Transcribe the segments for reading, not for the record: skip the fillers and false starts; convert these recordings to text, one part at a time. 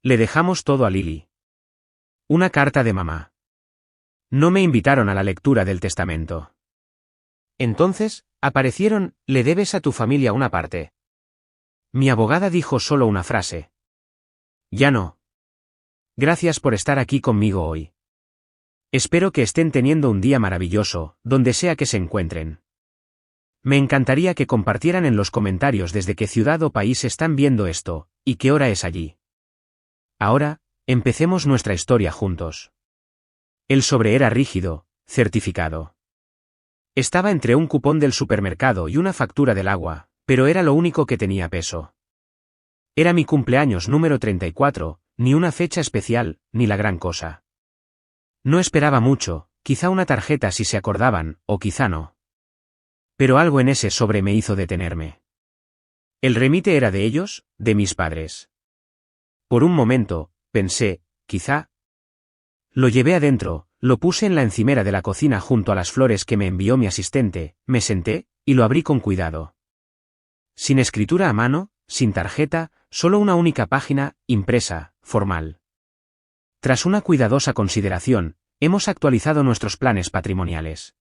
Le dejamos todo a Lily. Una carta de mamá. No me invitaron a la lectura del testamento. Entonces, aparecieron, le debes a tu familia una parte. Mi abogada dijo solo una frase. Ya no. Gracias por estar aquí conmigo hoy. Espero que estén teniendo un día maravilloso, donde sea que se encuentren. Me encantaría que compartieran en los comentarios desde qué ciudad o país están viendo esto, y qué hora es allí. Ahora, empecemos nuestra historia juntos. El sobre era rígido, certificado. Estaba entre un cupón del supermercado y una factura del agua, pero era lo único que tenía peso. Era mi cumpleaños número 34, ni una fecha especial, ni la gran cosa. No esperaba mucho, quizá una tarjeta si se acordaban, o quizá no. Pero algo en ese sobre me hizo detenerme. El remite era de ellos, de mis padres. Por un momento, pensé, quizá. Lo llevé adentro, lo puse en la encimera de la cocina junto a las flores que me envió mi asistente, me senté, y lo abrí con cuidado. Sin escritura a mano, sin tarjeta, solo una única página, impresa, formal. Tras una cuidadosa consideración, hemos actualizado nuestros planes patrimoniales.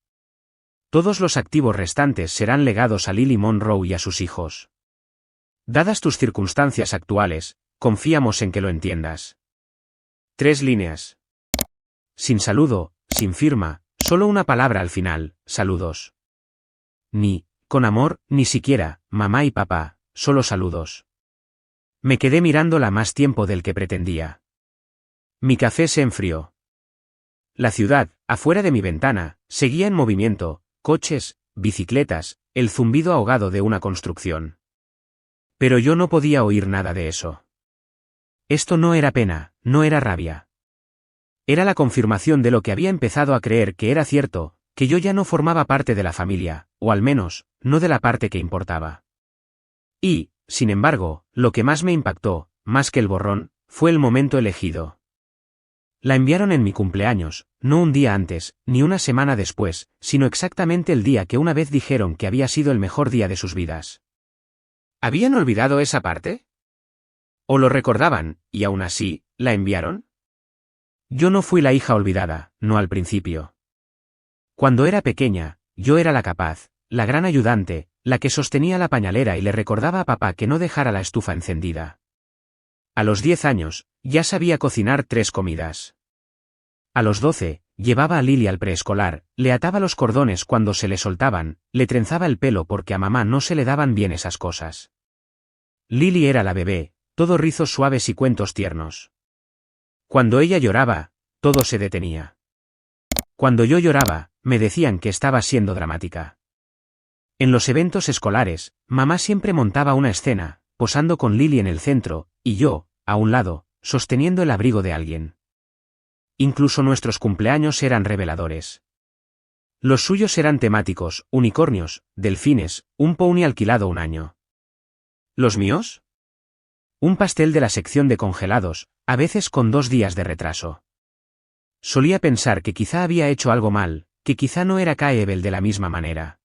Todos los activos restantes serán legados a Lily Monroe y a sus hijos. Dadas tus circunstancias actuales, confiamos en que lo entiendas. 3 líneas. Sin saludo, sin firma, solo una palabra al final, saludos. Ni, con amor, ni siquiera, mamá y papá, solo saludos. Me quedé mirándola más tiempo del que pretendía. Mi café se enfrió. La ciudad, afuera de mi ventana, seguía en movimiento, coches, bicicletas, el zumbido ahogado de una construcción. Pero yo no podía oír nada de eso. Esto no era pena, no era rabia. Era la confirmación de lo que había empezado a creer que era cierto, que yo ya no formaba parte de la familia, o al menos, no de la parte que importaba. Y, sin embargo, lo que más me impactó, más que el borrón, fue el momento elegido. La enviaron en mi cumpleaños, no un día antes, ni una semana después, sino exactamente el día que una vez dijeron que había sido el mejor día de sus vidas. ¿Habían olvidado esa parte? ¿O lo recordaban, y aún así, la enviaron? Yo no fui la hija olvidada, no al principio. Cuando era pequeña, yo era la capaz, la gran ayudante, la que sostenía la pañalera y le recordaba a papá que no dejara la estufa encendida. A los 10 años, ya sabía cocinar 3 comidas. A los 12, llevaba a Lily al preescolar, le ataba los cordones cuando se le soltaban, le trenzaba el pelo porque a mamá no se le daban bien esas cosas. Lily era la bebé, todo rizos suaves y cuentos tiernos. Cuando ella lloraba, todo se detenía. Cuando yo lloraba, me decían que estaba siendo dramática. En los eventos escolares, mamá siempre montaba una escena, posando con Lily en el centro, y yo, a un lado, sosteniendo el abrigo de alguien. Incluso nuestros cumpleaños eran reveladores. Los suyos eran temáticos, unicornios, delfines, un pony alquilado un año. ¿Los míos? Un pastel de la sección de congelados, a veces con 2 días de retraso. Solía pensar que quizá había hecho algo mal, que quizá no era Kaebel de la misma manera.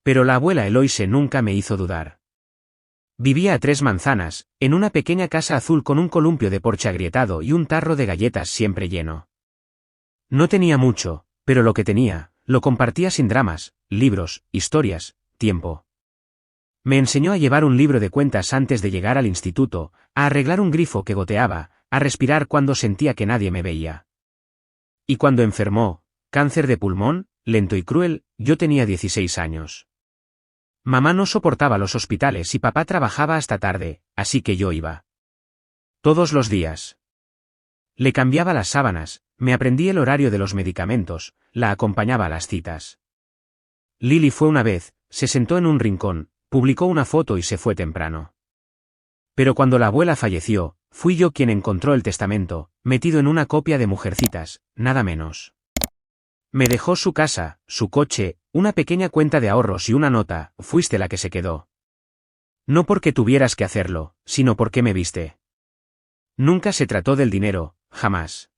Pero la abuela Eloise nunca me hizo dudar. Vivía a 3 manzanas, en una pequeña casa azul con un columpio de porche agrietado y un tarro de galletas siempre lleno. No tenía mucho, pero lo que tenía, lo compartía sin dramas, libros, historias, tiempo. Me enseñó a llevar un libro de cuentas antes de llegar al instituto, a arreglar un grifo que goteaba, a respirar cuando sentía que nadie me veía. Y cuando enfermó, cáncer de pulmón, lento y cruel, yo tenía 16 años. Mamá no soportaba los hospitales y papá trabajaba hasta tarde, así que yo iba. Todos los días. Le cambiaba las sábanas, me aprendí el horario de los medicamentos, la acompañaba a las citas. Lily fue una vez, se sentó en un rincón, publicó una foto y se fue temprano. Pero cuando la abuela falleció, fui yo quien encontró el testamento, metido en una copia de Mujercitas, nada menos. Me dejó su casa, su coche, una pequeña cuenta de ahorros y una nota, fuiste la que se quedó. No porque tuvieras que hacerlo, sino porque me viste. Nunca se trató del dinero, jamás.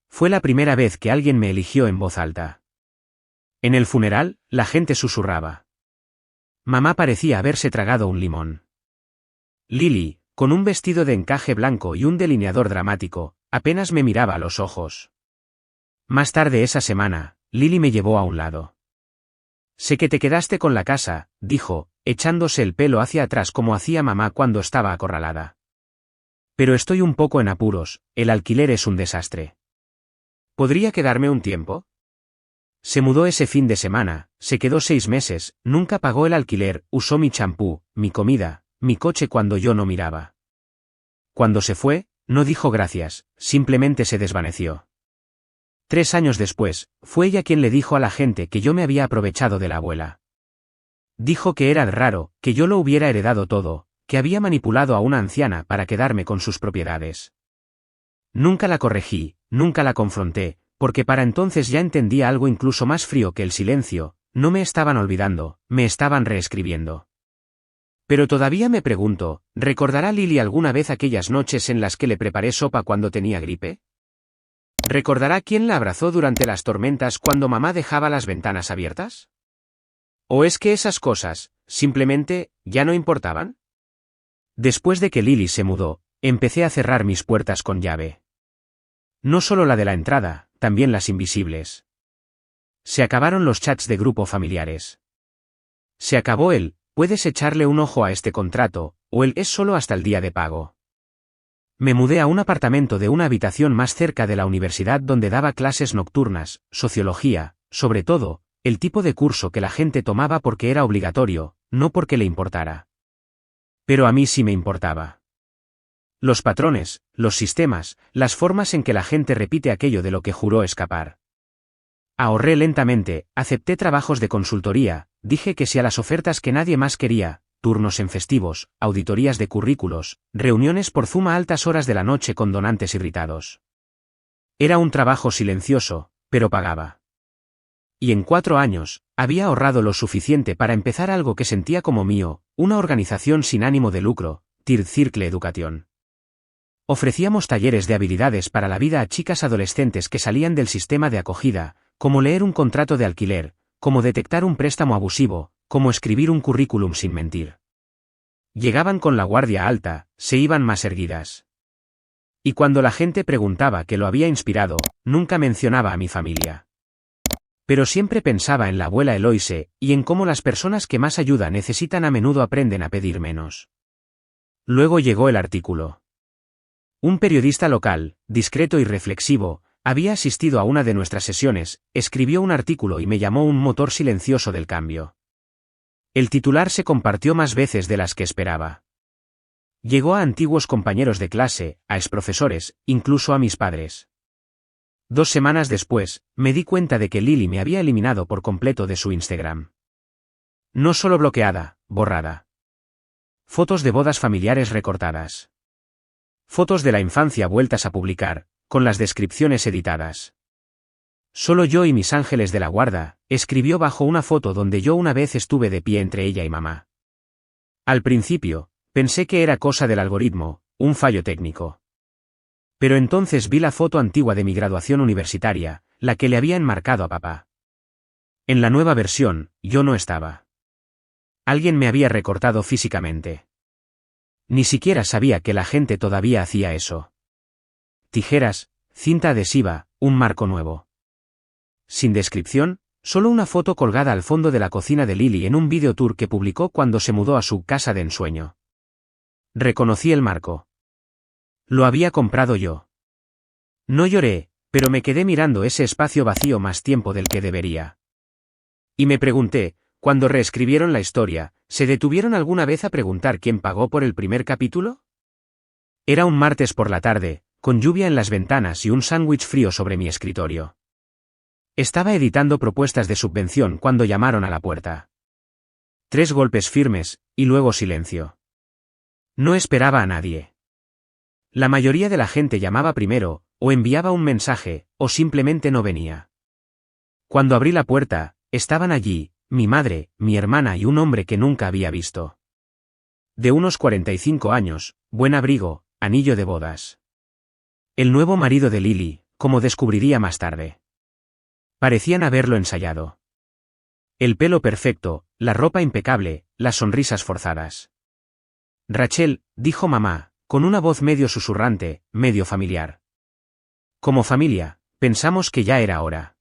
Fue la primera vez que alguien me eligió en voz alta. En el funeral, la gente susurraba. Mamá parecía haberse tragado un limón. Lily, con un vestido de encaje blanco y un delineador dramático, apenas me miraba a los ojos. Más tarde esa semana, Lily me llevó a un lado. Sé que te quedaste con la casa, dijo, echándose el pelo hacia atrás como hacía mamá cuando estaba acorralada. Pero estoy un poco en apuros, el alquiler es un desastre. ¿Podría quedarme un tiempo? Se mudó ese fin de semana, se quedó 6 meses, nunca pagó el alquiler, usó mi champú, mi comida, mi coche cuando yo no miraba. Cuando se fue, no dijo gracias, simplemente se desvaneció. 3 años después, fue ella quien le dijo a la gente que yo me había aprovechado de la abuela. Dijo que era raro, que yo lo hubiera heredado todo, que había manipulado a una anciana para quedarme con sus propiedades. Nunca la corregí, nunca la confronté, porque para entonces ya entendía algo incluso más frío que el silencio, no me estaban olvidando, me estaban reescribiendo. Pero todavía me pregunto, ¿recordará Lily alguna vez aquellas noches en las que le preparé sopa cuando tenía gripe? ¿Recordará quién la abrazó durante las tormentas cuando mamá dejaba las ventanas abiertas? ¿O es que esas cosas, simplemente, ya no importaban? Después de que Lily se mudó, empecé a cerrar mis puertas con llave. No solo la de la entrada, también las invisibles. Se acabaron los chats de grupo familiares. Se acabó el, puedes echarle un ojo a este contrato, o el es solo hasta el día de pago. Me mudé a un apartamento de una habitación más cerca de la universidad donde daba clases nocturnas, sociología, sobre todo, el tipo de curso que la gente tomaba porque era obligatorio, no porque le importara. Pero a mí sí me importaba. Los patrones, los sistemas, las formas en que la gente repite aquello de lo que juró escapar. Ahorré lentamente, acepté trabajos de consultoría, dije que sí a las ofertas que nadie más quería, turnos en festivos, auditorías de currículos, reuniones por Zoom a altas horas de la noche con donantes irritados. Era un trabajo silencioso, pero pagaba. Y en 4 años, había ahorrado lo suficiente para empezar algo que sentía como mío, una organización sin ánimo de lucro, Third Circle Education. Ofrecíamos talleres de habilidades para la vida a chicas adolescentes que salían del sistema de acogida, como leer un contrato de alquiler, como detectar un préstamo abusivo, como escribir un currículum sin mentir. Llegaban con la guardia alta, se iban más erguidas. Y cuando la gente preguntaba qué lo había inspirado, nunca mencionaba a mi familia. Pero siempre pensaba en la abuela Eloise, y en cómo las personas que más ayuda necesitan a menudo aprenden a pedir menos. Luego llegó el artículo. Un periodista local, discreto y reflexivo, había asistido a una de nuestras sesiones, escribió un artículo y me llamó un motor silencioso del cambio. El titular se compartió más veces de las que esperaba. Llegó a antiguos compañeros de clase, a exprofesores, incluso a mis padres. 2 semanas después, me di cuenta de que Lily me había eliminado por completo de su Instagram. No solo bloqueada, borrada. Fotos de bodas familiares recortadas. Fotos de la infancia vueltas a publicar, con las descripciones editadas. Solo yo y mis ángeles de la guarda, escribió bajo una foto donde yo una vez estuve de pie entre ella y mamá. Al principio, pensé que era cosa del algoritmo, un fallo técnico. Pero entonces vi la foto antigua de mi graduación universitaria, la que le había enmarcado a papá. En la nueva versión, yo no estaba. Alguien me había recortado físicamente. Ni siquiera sabía que la gente todavía hacía eso. Tijeras, cinta adhesiva, un marco nuevo. Sin descripción, solo una foto colgada al fondo de la cocina de Lily en un video tour que publicó cuando se mudó a su casa de ensueño. Reconocí el marco. Lo había comprado yo. No lloré, pero me quedé mirando ese espacio vacío más tiempo del que debería. Y me pregunté, cuando reescribieron la historia, ¿se detuvieron alguna vez a preguntar quién pagó por el primer capítulo? Era un martes por la tarde, con lluvia en las ventanas y un sándwich frío sobre mi escritorio. Estaba editando propuestas de subvención cuando llamaron a la puerta. 3 golpes firmes, y luego silencio. No esperaba a nadie. La mayoría de la gente llamaba primero, o enviaba un mensaje, o simplemente no venía. Cuando abrí la puerta, estaban allí, mi madre, mi hermana y un hombre que nunca había visto. De unos 45 años, buen abrigo, anillo de bodas. El nuevo marido de Lily, como descubriría más tarde. Parecían haberlo ensayado. El pelo perfecto, la ropa impecable, las sonrisas forzadas. Rachel, dijo mamá, con una voz medio susurrante, medio familiar. Como familia, pensamos que ya era hora.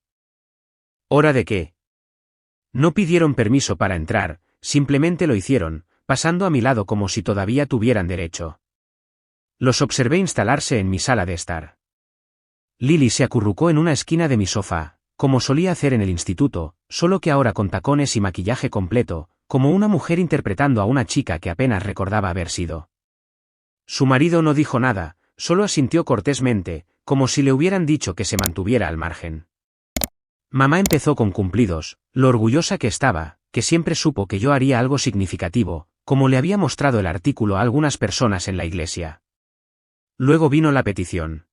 ¿Hora de qué? No pidieron permiso para entrar, simplemente lo hicieron, pasando a mi lado como si todavía tuvieran derecho. Los observé instalarse en mi sala de estar. Lily se acurrucó en una esquina de mi sofá, como solía hacer en el instituto, solo que ahora con tacones y maquillaje completo, como una mujer interpretando a una chica que apenas recordaba haber sido. Su marido no dijo nada, solo asintió cortésmente, como si le hubieran dicho que se mantuviera al margen. Mamá empezó con cumplidos, lo orgullosa que estaba, que siempre supo que yo haría algo significativo, como le había mostrado el artículo a algunas personas en la iglesia. Luego vino la petición.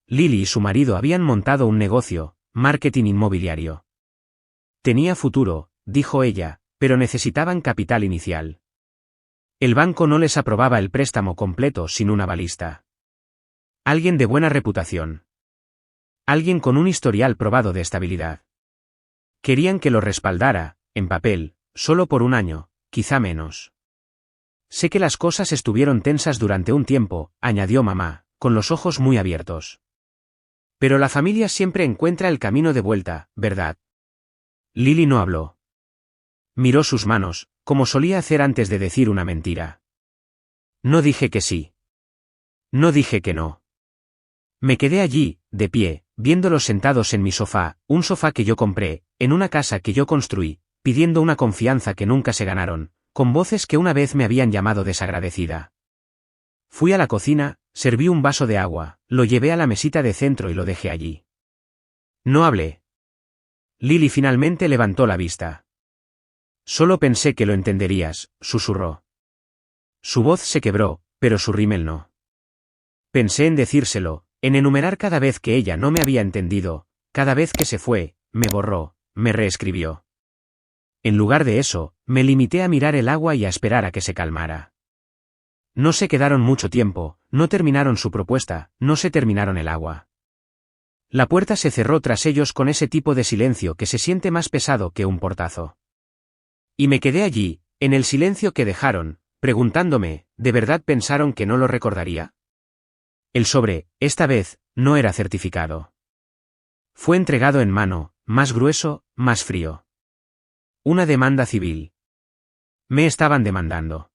Lily y su marido habían montado un negocio, marketing inmobiliario. Tenía futuro, dijo ella, pero necesitaban capital inicial. El banco no les aprobaba el préstamo completo sin un avalista. Alguien de buena reputación. Alguien con un historial probado de estabilidad. Querían que lo respaldara, en papel, solo por un año, quizá menos. Sé que las cosas estuvieron tensas durante un tiempo, añadió mamá, con los ojos muy abiertos. Pero la familia siempre encuentra el camino de vuelta, ¿verdad? Lily no habló. Miró sus manos, como solía hacer antes de decir una mentira. No dije que sí. No dije que no. Me quedé allí, de pie, viéndolos sentados en mi sofá, un sofá que yo compré, en una casa que yo construí, pidiendo una confianza que nunca se ganaron, con voces que una vez me habían llamado desagradecida. Fui a la cocina, serví un vaso de agua, lo llevé a la mesita de centro y lo dejé allí. No hablé. Lily finalmente levantó la vista. Solo pensé que lo entenderías, susurró. Su voz se quebró, pero su rímel no. Pensé en decírselo, en enumerar cada vez que ella no me había entendido, cada vez que se fue, me borró, me reescribió. En lugar de eso, me limité a mirar el agua y a esperar a que se calmara. No se quedaron mucho tiempo, no terminaron su propuesta, no se terminaron el agua. La puerta se cerró tras ellos con ese tipo de silencio que se siente más pesado que un portazo. Y me quedé allí, en el silencio que dejaron, preguntándome, ¿de verdad pensaron que no lo recordaría? El sobre, esta vez, no era certificado. Fue entregado en mano, más grueso, más frío. Una demanda civil. Me estaban demandando.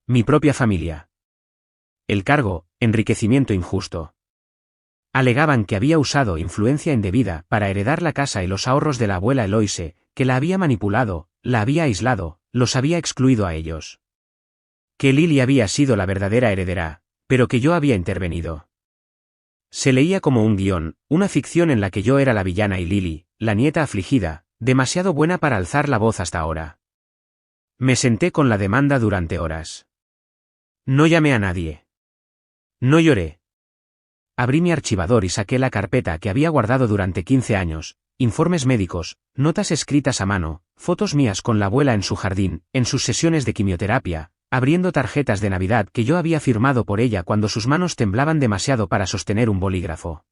Mi propia familia. El cargo, enriquecimiento injusto. Alegaban que había usado influencia indebida para heredar la casa y los ahorros de la abuela Eloise, que la había manipulado, la había aislado, los había excluido a ellos. Que Lily había sido la verdadera heredera, pero que yo había intervenido. Se leía como un guión, una ficción en la que yo era la villana y Lily, la nieta afligida, demasiado buena para alzar la voz hasta ahora. Me senté con la demanda durante horas. No llamé a nadie. No lloré. Abrí mi archivador y saqué la carpeta que había guardado durante 15 años, informes médicos, notas escritas a mano, fotos mías con la abuela en su jardín, en sus sesiones de quimioterapia, abriendo tarjetas de Navidad que yo había firmado por ella cuando sus manos temblaban demasiado para sostener un bolígrafo.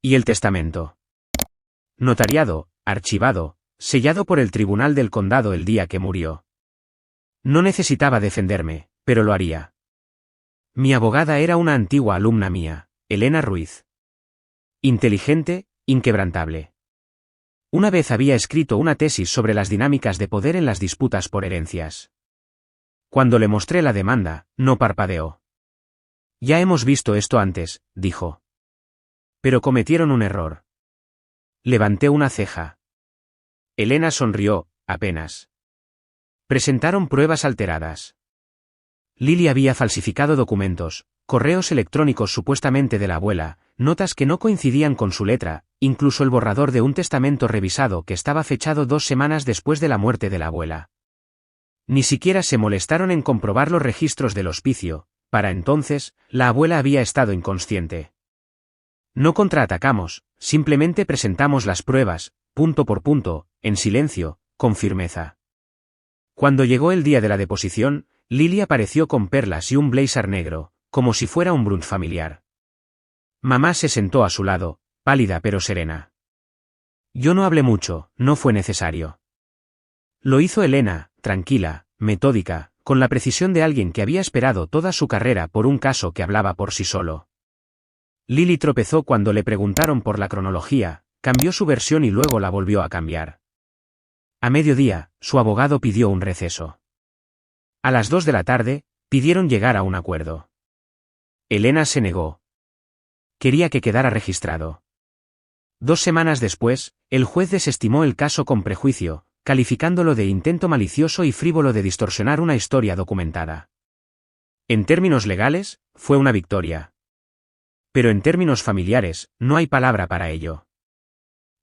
Y el testamento. Notariado, archivado, sellado por el tribunal del condado el día que murió. No necesitaba defenderme, pero lo haría. Mi abogada era una antigua alumna mía, Elena Ruiz. Inteligente, inquebrantable. Una vez había escrito una tesis sobre las dinámicas de poder en las disputas por herencias. Cuando le mostré la demanda, no parpadeó. Ya hemos visto esto antes, dijo. Pero cometieron un error. Levanté una ceja. Elena sonrió, apenas. Presentaron pruebas alteradas. Lily había falsificado documentos, correos electrónicos supuestamente de la abuela, notas que no coincidían con su letra, incluso el borrador de un testamento revisado que estaba fechado 2 semanas después de la muerte de la abuela. Ni siquiera se molestaron en comprobar los registros del hospicio, para entonces, la abuela había estado inconsciente. No contraatacamos, simplemente presentamos las pruebas, punto por punto, en silencio, con firmeza. Cuando llegó el día de la deposición, Lily apareció con perlas y un blazer negro, como si fuera un brunch familiar. Mamá se sentó a su lado, pálida pero serena. Yo no hablé mucho, no fue necesario. Lo hizo Elena, tranquila, metódica, con la precisión de alguien que había esperado toda su carrera por un caso que hablaba por sí solo. Lily tropezó cuando le preguntaron por la cronología, cambió su versión y luego la volvió a cambiar. A mediodía, su abogado pidió un receso. A las 2 de la tarde, pidieron llegar a un acuerdo. Elena se negó. Quería que quedara registrado. 2 semanas después, el juez desestimó el caso con prejuicio, calificándolo de intento malicioso y frívolo de distorsionar una historia documentada. En términos legales, fue una victoria. Pero en términos familiares, no hay palabra para ello.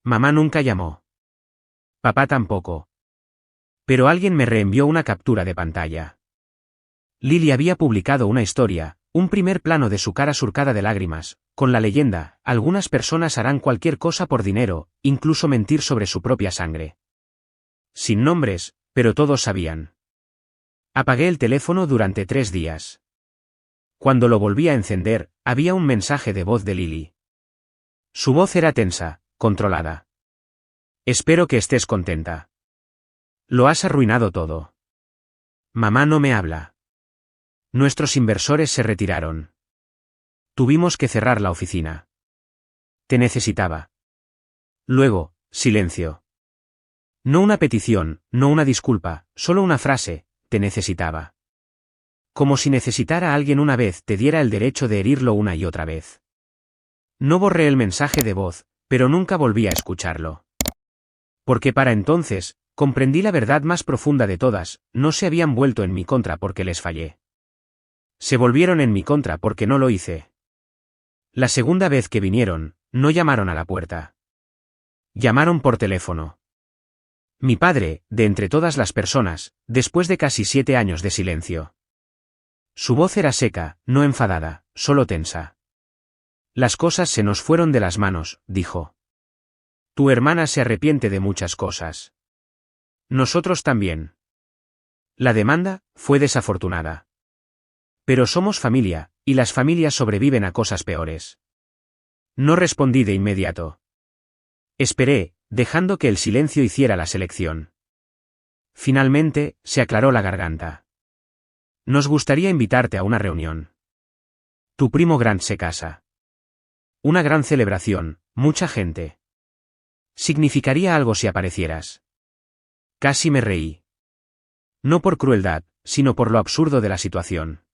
Mamá nunca llamó. Papá tampoco. Pero alguien me reenvió una captura de pantalla. Lily había publicado una historia, un primer plano de su cara surcada de lágrimas, con la leyenda: algunas personas harán cualquier cosa por dinero, incluso mentir sobre su propia sangre. Sin nombres, pero todos sabían. Apagué el teléfono durante 3 días. Cuando lo volví a encender, había un mensaje de voz de Lily. Su voz era tensa, controlada. Espero que estés contenta. Lo has arruinado todo. Mamá no me habla. Nuestros inversores se retiraron. Tuvimos que cerrar la oficina. Te necesitaba. Luego, silencio. No una petición, no una disculpa, solo una frase: te necesitaba. Como si necesitar a alguien una vez te diera el derecho de herirlo una y otra vez. No borré el mensaje de voz, pero nunca volví a escucharlo. Porque para entonces, comprendí la verdad más profunda de todas: no se habían vuelto en mi contra porque les fallé. Se volvieron en mi contra porque no lo hice. La segunda vez que vinieron, no llamaron a la puerta. Llamaron por teléfono. Mi padre, de entre todas las personas, después de casi 7 años de silencio. Su voz era seca, no enfadada, solo tensa. Las cosas se nos fueron de las manos, dijo. Tu hermana se arrepiente de muchas cosas. Nosotros también. La demanda fue desafortunada. Pero somos familia, y las familias sobreviven a cosas peores. No respondí de inmediato. Esperé, dejando que el silencio hiciera la selección. Finalmente, se aclaró la garganta. Nos gustaría invitarte a una reunión. Tu primo Grant se casa. Una gran celebración, mucha gente. Significaría algo si aparecieras. Casi me reí. No por crueldad, sino por lo absurdo de la situación.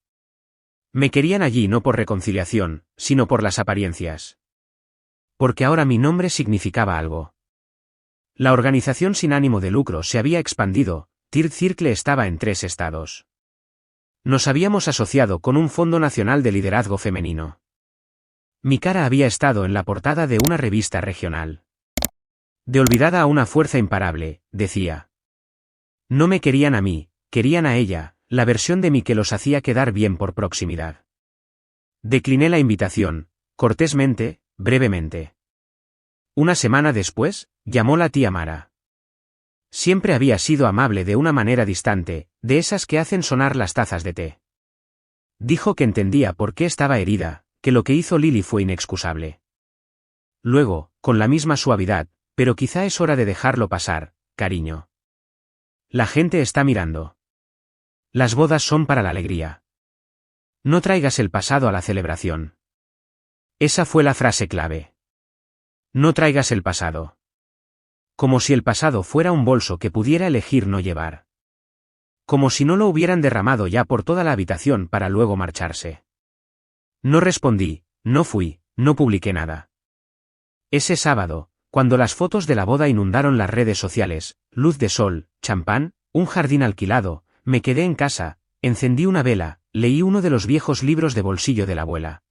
Me querían allí no por reconciliación, sino por las apariencias. Porque ahora mi nombre significaba algo. La organización sin ánimo de lucro se había expandido, Third Circle estaba en 3 estados. Nos habíamos asociado con un Fondo Nacional de Liderazgo Femenino. Mi cara había estado en la portada de una revista regional. De olvidada a una fuerza imparable, decía. No me querían a mí, querían a ella, la versión de mí que los hacía quedar bien por proximidad. Decliné la invitación, cortésmente, brevemente. Una semana después, llamó la tía Mara. Siempre había sido amable de una manera distante, de esas que hacen sonar las tazas de té. Dijo que entendía por qué estaba herida, que lo que hizo Lily fue inexcusable. Luego, con la misma suavidad: pero quizá es hora de dejarlo pasar, cariño. La gente está mirando. Las bodas son para la alegría. No traigas el pasado a la celebración. Esa fue la frase clave. No traigas el pasado. Como si el pasado fuera un bolso que pudiera elegir no llevar. Como si no lo hubieran derramado ya por toda la habitación para luego marcharse. No respondí, no fui, no publiqué nada. Ese sábado, cuando las fotos de la boda inundaron las redes sociales, luz de sol, champán, un jardín alquilado, me quedé en casa, encendí una vela, leí uno de los viejos libros de bolsillo de la abuela.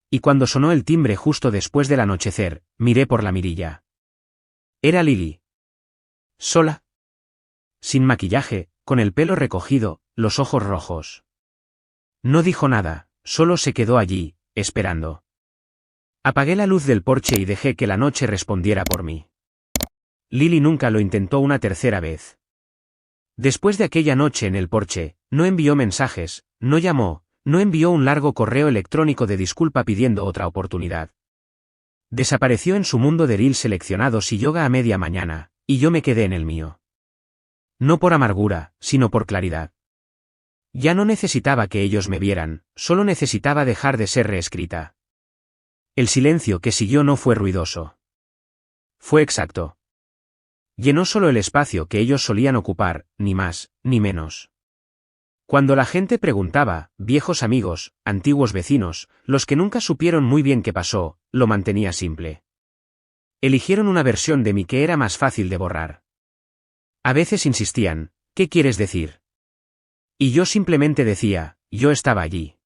Y cuando sonó el timbre justo después del anochecer, miré por la mirilla. Era Lily. Sola. Sin maquillaje, con el pelo recogido, los ojos rojos. No dijo nada, solo se quedó allí, esperando. Apagué la luz del porche y dejé que la noche respondiera por mí. Lily nunca lo intentó una tercera vez. Después de aquella noche en el porche, no envió mensajes, no llamó, no envió un largo correo electrónico de disculpa pidiendo otra oportunidad. Desapareció en su mundo de reels seleccionados y yoga a media mañana, y yo me quedé en el mío. No por amargura, sino por claridad. Ya no necesitaba que ellos me vieran, solo necesitaba dejar de ser reescrita. El silencio que siguió no fue ruidoso. Fue exacto. Llenó solo el espacio que ellos solían ocupar, ni más, ni menos. Cuando la gente preguntaba, viejos amigos, antiguos vecinos, los que nunca supieron muy bien qué pasó, lo mantenía simple. Eligieron una versión de mí que era más fácil de borrar. A veces insistían, ¿qué quieres decir? Y yo simplemente decía, yo estaba allí.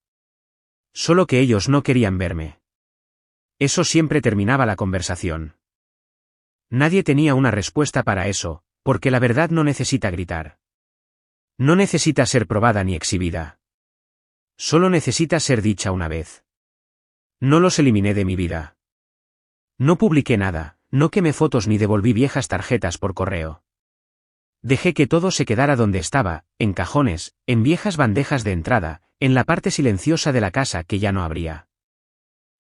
Solo que ellos no querían verme. Eso siempre terminaba la conversación. Nadie tenía una respuesta para eso, porque la verdad no necesita gritar. No necesita ser probada ni exhibida. Solo necesita ser dicha una vez. No los eliminé de mi vida. No publiqué nada, no quemé fotos ni devolví viejas tarjetas por correo. Dejé que todo se quedara donde estaba, en cajones, en viejas bandejas de entrada, en la parte silenciosa de la casa que ya no abría.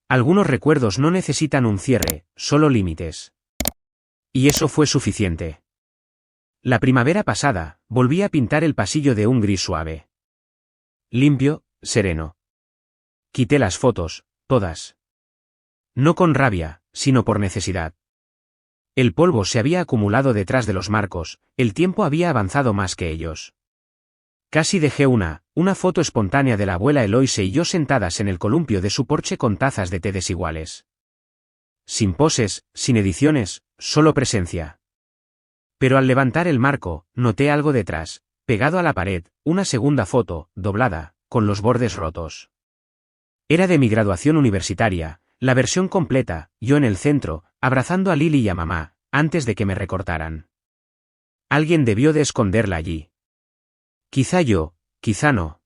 Algunos recuerdos no necesitan un cierre, solo límites. Y eso fue suficiente. La primavera pasada, volví a pintar el pasillo de un gris suave. Limpio, sereno. Quité las fotos, todas. No con rabia, sino por necesidad. El polvo se había acumulado detrás de los marcos, el tiempo había avanzado más que ellos. Casi dejé una foto espontánea de la abuela Eloise y yo sentadas en el columpio de su porche con tazas de té desiguales. Sin poses, sin ediciones, solo presencia. Pero al levantar el marco, noté algo detrás, pegado a la pared, una segunda foto, doblada, con los bordes rotos. Era de mi graduación universitaria, la versión completa, yo en el centro, abrazando a Lily y a mamá, antes de que me recortaran. Alguien debió de esconderla allí. Quizá yo, quizá no.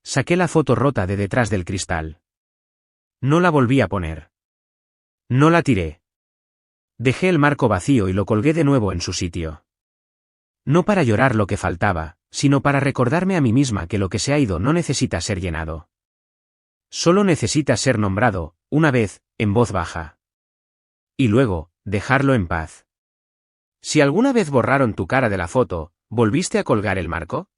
Saqué la foto rota de detrás del cristal. No la volví a poner. No la tiré. Dejé el marco vacío y lo colgué de nuevo en su sitio. No para llorar lo que faltaba, sino para recordarme a mí misma que lo que se ha ido no necesita ser llenado. Solo necesita ser nombrado, una vez, en voz baja. Y luego, dejarlo en paz. Si alguna vez borraron tu cara de la foto, ¿volviste a colgar el marco?